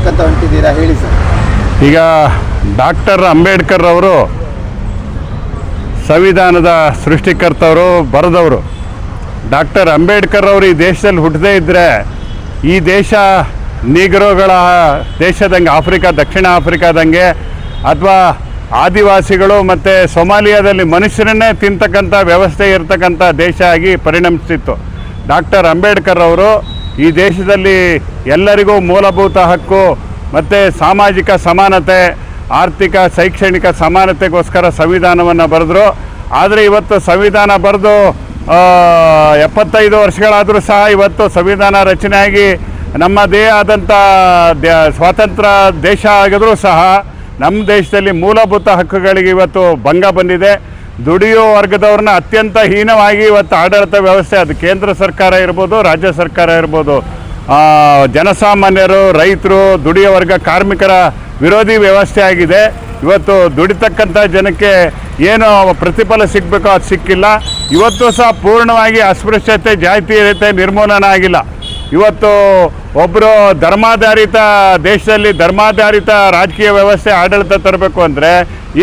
ಮಾಡ್ಬೇಕಂತ ಹೊಂಟಿದ್ದೀರಾ ಹೇಳಿ ಸರ್. ಈಗ ಡಾಕ್ಟರ್ ಅಂಬೇಡ್ಕರ್ ಅವರು ಸಂವಿಧಾನದ ಸೃಷ್ಟಿಕರ್ತವರು, ಬರೆದವರು. ಡಾಕ್ಟರ್ ಅಂಬೇಡ್ಕರ್ ಅವರು ಈ ದೇಶದಲ್ಲಿ ಹುಟ್ಟದೇ ಇದ್ದರೆ ಈ ದೇಶ ನೀಗ್ರೋಗಳ ದೇಶದಂಗೆ, ದಕ್ಷಿಣ ಆಫ್ರಿಕಾದಂಗೆ ಅಥವಾ ಆದಿವಾಸಿಗಳು ಮತ್ತು ಸೊಮಾಲಿಯಾದಲ್ಲಿ ಮನುಷ್ಯರನ್ನೇ ತಿಂತಕ್ಕಂಥ ವ್ಯವಸ್ಥೆ ಇರತಕ್ಕಂಥ ದೇಶ ಆಗಿ ಪರಿಣಮಿಸ್ತಿತ್ತು. ಡಾಕ್ಟರ್ ಅಂಬೇಡ್ಕರ್ ಅವರು ಈ ದೇಶದಲ್ಲಿ ಎಲ್ಲರಿಗೂ ಮೂಲಭೂತ ಹಕ್ಕು ಮತ್ತು ಸಾಮಾಜಿಕ ಸಮಾನತೆ, ಆರ್ಥಿಕ ಶೈಕ್ಷಣಿಕ ಸಮಾನತೆಗೋಸ್ಕರ ಸಂವಿಧಾನವನ್ನು ಬರೆದರು. ಆದರೆ ಇವತ್ತು ಸಂವಿಧಾನ ಬರೆದು 75 ವರ್ಷಗಳಾದರೂ ಸಹ ಇವತ್ತು ಸಂವಿಧಾನ ರಚನೆಯಾಗಿ ನಮ್ಮದೇ ಆದಂಥ ಸ್ವಾತಂತ್ರ್ಯ ದೇಶ ಆಗಿದ್ರೂ ಸಹ ನಮ್ಮ ದೇಶದಲ್ಲಿ ಮೂಲಭೂತ ಹಕ್ಕುಗಳಿಗೆ ಇವತ್ತು ಭಂಗ ಬಂದಿದೆ. ದುಡಿಯೋ ವರ್ಗದವ್ರನ್ನ ಅತ್ಯಂತ ಹೀನವಾಗಿ ಇವತ್ತು ಆಡಳಿತ ವ್ಯವಸ್ಥೆ, ಅದು ಕೇಂದ್ರ ಸರ್ಕಾರ ಇರ್ಬೋದು, ರಾಜ್ಯ ಸರ್ಕಾರ ಇರ್ಬೋದು, ಜನಸಾಮಾನ್ಯರು, ರೈತರು, ದುಡಿಯೋ ವರ್ಗ, ಕಾರ್ಮಿಕರ ವಿರೋಧಿ ವ್ಯವಸ್ಥೆ ಆಗಿದೆ. ಇವತ್ತು ದುಡಿತಕ್ಕಂಥ ಜನಕ್ಕೆ ಏನು ಪ್ರತಿಫಲ ಸಿಗಬೇಕೋ ಅದು ಸಿಕ್ಕಿಲ್ಲ. ಇವತ್ತು ಸಹ ಪೂರ್ಣವಾಗಿ ಅಸ್ಪೃಶ್ಯತೆ, ಜಾತೀಯತೆ ನಿರ್ಮೂಲನ ಆಗಿಲ್ಲ. ಇವತ್ತು ಒಬ್ಬರು ಧರ್ಮಾಧಾರಿತ ದೇಶದಲ್ಲಿ ಧರ್ಮಾಧಾರಿತ ರಾಜಕೀಯ ವ್ಯವಸ್ಥೆ ಆಡಳಿತ ತರಬೇಕು ಅಂದರೆ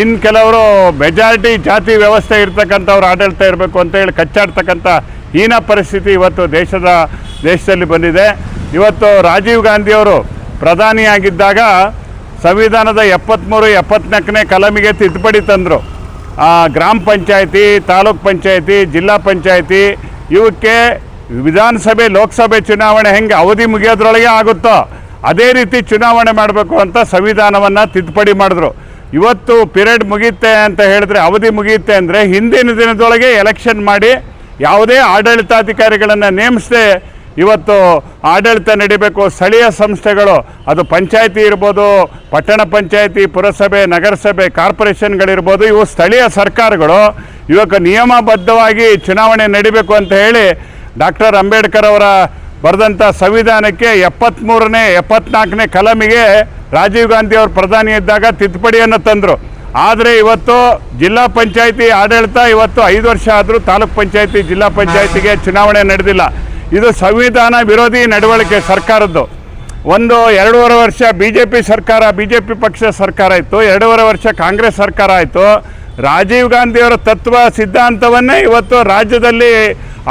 ಇನ್ನು ಕೆಲವರು ಮೆಜಾರಿಟಿ ಜಾತಿ ವ್ಯವಸ್ಥೆ ಇರ್ತಕ್ಕಂಥವ್ರು ಆಡಳಿತ ಇರಬೇಕು ಅಂತ ಹೇಳಿ ಕಚ್ಚಾಡ್ತಕ್ಕಂಥ ಹೀನ ಪರಿಸ್ಥಿತಿ ಇವತ್ತು ದೇಶದಲ್ಲಿ ಬಂದಿದೆ. ಇವತ್ತು ರಾಜೀವ್ ಗಾಂಧಿಯವರು ಪ್ರಧಾನಿಯಾಗಿದ್ದಾಗ ಸಂವಿಧಾನದ 73-74ನೇ ಕಲಮಿಗೆ ತಿದ್ದುಪಡಿ ತಂದರು. ಗ್ರಾಮ ಪಂಚಾಯತಿ, ತಾಲೂಕ್ ಪಂಚಾಯತಿ, ಜಿಲ್ಲಾ ಪಂಚಾಯತಿ ಇವಕ್ಕೆ ವಿಧಾನಸಭೆ, ಲೋಕಸಭೆ ಚುನಾವಣೆ ಹೆಂಗೆ ಅವಧಿ ಮುಗಿಯೋದ್ರೊಳಗೆ ಆಗುತ್ತೋ ಅದೇ ರೀತಿ ಚುನಾವಣೆ ಮಾಡಬೇಕು ಅಂತ ಸಂವಿಧಾನವನ್ನು ತಿದ್ದುಪಡಿ ಮಾಡಿದ್ರು. ಇವತ್ತು ಪಿರಿಯಡ್ ಮುಗಿಯುತ್ತೆ ಅಂತ ಹೇಳಿದ್ರೆ, ಅವಧಿ ಮುಗಿಯುತ್ತೆ ಅಂದರೆ ಹಿಂದಿನ ದಿನದೊಳಗೆ ಎಲೆಕ್ಷನ್ ಮಾಡಿ ಯಾವುದೇ ಆಡಳಿತಾಧಿಕಾರಿಗಳನ್ನು ನೇಮಿಸದೆ ಇವತ್ತು ಆಡಳಿತ ನಡಿಬೇಕು. ಸ್ಥಳೀಯ ಸಂಸ್ಥೆಗಳು, ಅದು ಪಂಚಾಯತಿ ಇರ್ಬೋದು, ಪಟ್ಟಣ ಪಂಚಾಯತಿ, ಪುರಸಭೆ, ನಗರಸಭೆ, ಕಾರ್ಪೊರೇಷನ್ಗಳಿರ್ಬೋದು, ಇವು ಸ್ಥಳೀಯ ಸರ್ಕಾರಗಳು ಇವಾಗ ನಿಯಮಬದ್ಧವಾಗಿ ಚುನಾವಣೆ ನಡಿಬೇಕು ಅಂತ ಹೇಳಿ ಡಾಕ್ಟರ್ ಅಂಬೇಡ್ಕರ್ ಅವರ ಬರೆದಂಥ ಸಂವಿಧಾನಕ್ಕೆ 74ನೇ ಕಲಮಿಗೆ ರಾಜೀವ್ ಗಾಂಧಿ ಅವರು ಪ್ರಧಾನಿ ಇದ್ದಾಗ ತಿದ್ದುಪಡಿಯನ್ನು ತಂದರು. ಆದರೆ ಇವತ್ತು ಜಿಲ್ಲಾ ಪಂಚಾಯತಿ ಆಡಳಿತ ಇವತ್ತು 5 ವರ್ಷ ಆದರೂ ತಾಲೂಕ್ ಪಂಚಾಯತಿ, ಜಿಲ್ಲಾ ಪಂಚಾಯತಿಗೆ ಚುನಾವಣೆ ನಡೆದಿಲ್ಲ. ಇದು ಸಂವಿಧಾನ ವಿರೋಧಿ ನಡವಳಿಕೆ ಸರ್ಕಾರದ್ದು. 2.5 ವರ್ಷ BJP ಸರ್ಕಾರ, BJP ಪಕ್ಷ ಸರ್ಕಾರ ಇತ್ತು, 2.5 ವರ್ಷ ಕಾಂಗ್ರೆಸ್ ಸರ್ಕಾರ ಆಯಿತು. ರಾಜೀವ್ ಗಾಂಧಿಯವರ ತತ್ವ ಸಿದ್ಧಾಂತವನ್ನೇ ಇವತ್ತು ರಾಜ್ಯದಲ್ಲಿ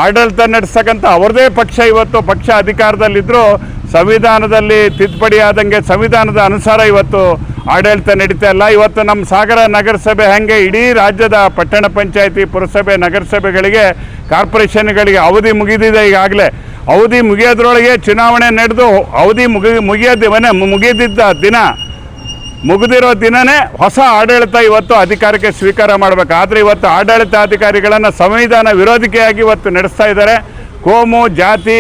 ಆಡಳಿತ ನಡೆಸ್ತಕ್ಕಂಥ ಅವ್ರದೇ ಪಕ್ಷ ಇವತ್ತು ಪಕ್ಷ ಅಧಿಕಾರದಲ್ಲಿದ್ದರೂ ಸಂವಿಧಾನದಲ್ಲಿ ತಿದ್ದುಪಡಿ ಆದಂಗೆ ಸಂವಿಧಾನದ ಅನುಸಾರ ಇವತ್ತು ಆಡಳಿತ ನಡೀತಾ ಇಲ್ಲ. ಇವತ್ತು ನಮ್ಮ ಸಾಗರ ನಗರಸಭೆ ಹಾಗೆ ಇಡೀ ರಾಜ್ಯದ ಪಟ್ಟಣ ಪಂಚಾಯತಿ, ಪುರಸಭೆ, ನಗರಸಭೆಗಳಿಗೆ, ಕಾರ್ಪೊರೇಷನ್ಗಳಿಗೆ ಅವಧಿ ಮುಗಿದಿದೆ. ಈಗಾಗಲೇ ಅವಧಿ ಮುಗಿಯೋದ್ರೊಳಗೆ ಚುನಾವಣೆ ನಡೆದು ಅವಧಿ ಮುಗಿದಿರೋ ದಿನವೇ ಹೊಸ ಆಡಳಿತ ಇವತ್ತು ಅಧಿಕಾರಕ್ಕೆ ಸ್ವೀಕಾರ ಮಾಡಬೇಕು. ಆದರೆ ಇವತ್ತು ಆಡಳಿತಾಧಿಕಾರಿಗಳನ್ನು ಸಂವಿಧಾನ ವಿರೋಧಿಕೆಯಾಗಿ ಇವತ್ತು ನಡೆಸ್ತಾ ಇದ್ದಾರೆ. ಕೋಮು, ಜಾತಿ,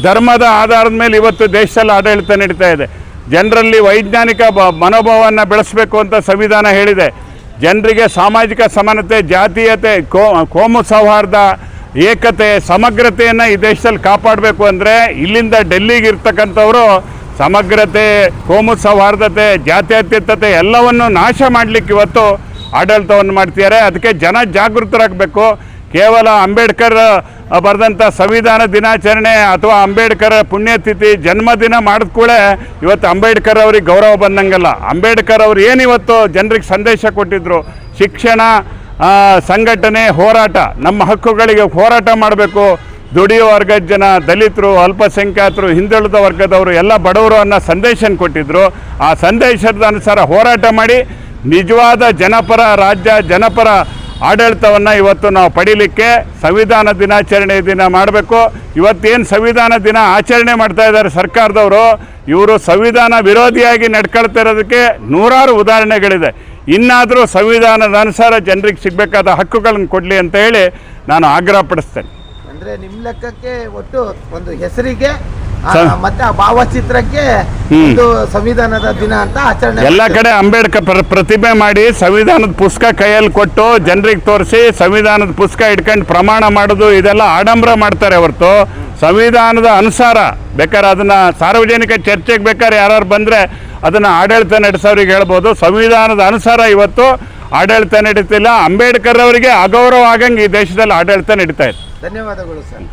ಧರ್ಮದ ಆಧಾರದ ಮೇಲೆ ಇವತ್ತು ದೇಶದಲ್ಲಿ ಆಡಳಿತ ನಡೀತಾ ಇದೆ. ಜನರಲ್ಲಿ ವೈಜ್ಞಾನಿಕ ಮನೋಭಾವವನ್ನು ಬೆಳೆಸಬೇಕು ಅಂತ ಸಂವಿಧಾನ ಹೇಳಿದೆ. ಜನರಿಗೆ ಸಾಮಾಜಿಕ ಸಮಾನತೆ, ಜಾತೀಯತೆ, ಕೋಮು ಸೌಹಾರ್ದ, ಏಕತೆ, ಸಮಗ್ರತೆಯನ್ನು ಈ ದೇಶದಲ್ಲಿ ಕಾಪಾಡಬೇಕು ಅಂದರೆ ಇಲ್ಲಿಂದ ಡೆಲ್ಲಿಗೆ ಇರ್ತಕ್ಕಂಥವರು ಸಮಗ್ರತೆ, ಕೋಮು ಸೌಹಾರ್ದತೆ, ಜಾತ್ಯತೀತತೆ ಎಲ್ಲವನ್ನು ನಾಶ ಮಾಡಲಿಕ್ಕೆ ಇವತ್ತು ಆಡಳಿತವನ್ನು ಮಾಡ್ತಿದ್ದಾರೆ. ಅದಕ್ಕೆ ಜನ ಜಾಗೃತರಾಗಬೇಕು. ಕೇವಲ ಅಂಬೇಡ್ಕರ್ ಬರೆದಂಥ ಸಂವಿಧಾನ ದಿನಾಚರಣೆ ಅಥವಾ ಅಂಬೇಡ್ಕರ್ ಪುಣ್ಯತಿಥಿ ಜನ್ಮದಿನ ಮಾಡಿದ ಕೂಡ ಇವತ್ತು ಅಂಬೇಡ್ಕರ್ ಅವ್ರಿಗೆ ಗೌರವ ಬಂದಂಗಲ್ಲ. ಅಂಬೇಡ್ಕರ್ ಅವರು ಏನಿವತ್ತು ಜನರಿಗೆ ಸಂದೇಶ ಕೊಟ್ಟಿದ್ದರು, ಶಿಕ್ಷಣ, ಸಂಘಟನೆ, ಹೋರಾಟ, ನಮ್ಮ ಹಕ್ಕುಗಳಿಗೆ ಹೋರಾಟ ಮಾಡಬೇಕು. ದುಡಿಯೋ ವರ್ಗದ ಜನ, ದಲಿತರು, ಅಲ್ಪಸಂಖ್ಯಾತರು, ಹಿಂದುಳಿದ ವರ್ಗದವರು, ಎಲ್ಲ ಬಡವರು ಅನ್ನೋ ಸಂದೇಶ ಕೊಟ್ಟಿದ್ದರು. ಆ ಸಂದೇಶದ ಅನುಸಾರ ಹೋರಾಟ ಮಾಡಿ ನಿಜವಾದ ಜನಪರ ರಾಜ್ಯ, ಜನಪರ ಆಡಳಿತವನ್ನು ಇವತ್ತು ನಾವು ಪಡೀಲಿಕ್ಕೆ ಸಂವಿಧಾನ ದಿನಾಚರಣೆ ದಿನ ಮಾಡಬೇಕು. ಇವತ್ತೇನು ಸಂವಿಧಾನ ದಿನ ಆಚರಣೆ ಮಾಡ್ತಾ ಇದ್ದಾರೆ ಸರ್ಕಾರದವರು, ಇವರು ಸಂವಿಧಾನ ವಿರೋಧಿಯಾಗಿ ನಡ್ಕೊಳ್ತಾ ಇರೋದಕ್ಕೆ ನೂರಾರು ಉದಾಹರಣೆಗಳಿದೆ. ಇನ್ನಾದರೂ ಸಂವಿಧಾನದ ಅನುಸಾರ ಜನರಿಗೆ ಸಿಗಬೇಕಾದ ಹಕ್ಕುಗಳನ್ನು ಕೊಡಲಿ ಅಂತ ಹೇಳಿ ನಾನು ಆಗ್ರಹಪಡಿಸ್ತೇನೆ. ಅಂದರೆ ನಿಮ್ಮ ಲೆಕ್ಕಕ್ಕೆ ಒಟ್ಟು ಒಂದು ಹೆಸರಿಗೆ ಮತ್ತೆ ಆ ಭಾವಚಿತ್ರಕ್ಕೆ ಒಂದು ಸಂವಿಧಾನದ ದಿನ ಅಂತ ಆಚರಣೆ ಎಲ್ಲ ಕಡೆ ಅಂಬೇಡ್ಕರ್ ಪ್ರತಿಭೆ ಮಾಡಿ ಸಂವಿಧಾನದ ಪುಸ್ತಕ ಕೈಯಲ್ಲಿ ಕೊಟ್ಟು ಜನರಿಗೆ ತೋರಿಸಿ ಸಂವಿಧಾನದ ಪುಸ್ತಕ ಇಟ್ಕೊಂಡು ಪ್ರಮಾಣ ಮಾಡೋದು ಇದೆಲ್ಲ ಆಡಂಬರ ಮಾಡ್ತಾರೆ ಹೊರತು ಸಂವಿಧಾನದ ಅನುಸಾರ ಬೇಕಾದ್ರೆ ಅದನ್ನು ಸಾರ್ವಜನಿಕ ಚರ್ಚೆಗೆ ಬೇಕಾದ್ರೆ ಯಾರು ಬಂದರೆ ಅದನ್ನು ಆಡಳಿತ ನಡೆಸೋರಿಗೆ ಹೇಳ್ಬೋದು. ಸಂವಿಧಾನದ ಅನುಸಾರ ಇವತ್ತು ಆಡಳಿತ ನಡೀತಿಲ್ಲ. ಅಂಬೇಡ್ಕರ್ ಅವರಿಗೆ ಅಗೌರವ ಆಗಂಗೆ ಈ ದೇಶದಲ್ಲಿ ಆಡಳಿತ ನಡೀತಾ ಇದೆ. ಧನ್ಯವಾದಗಳು ಸರ್.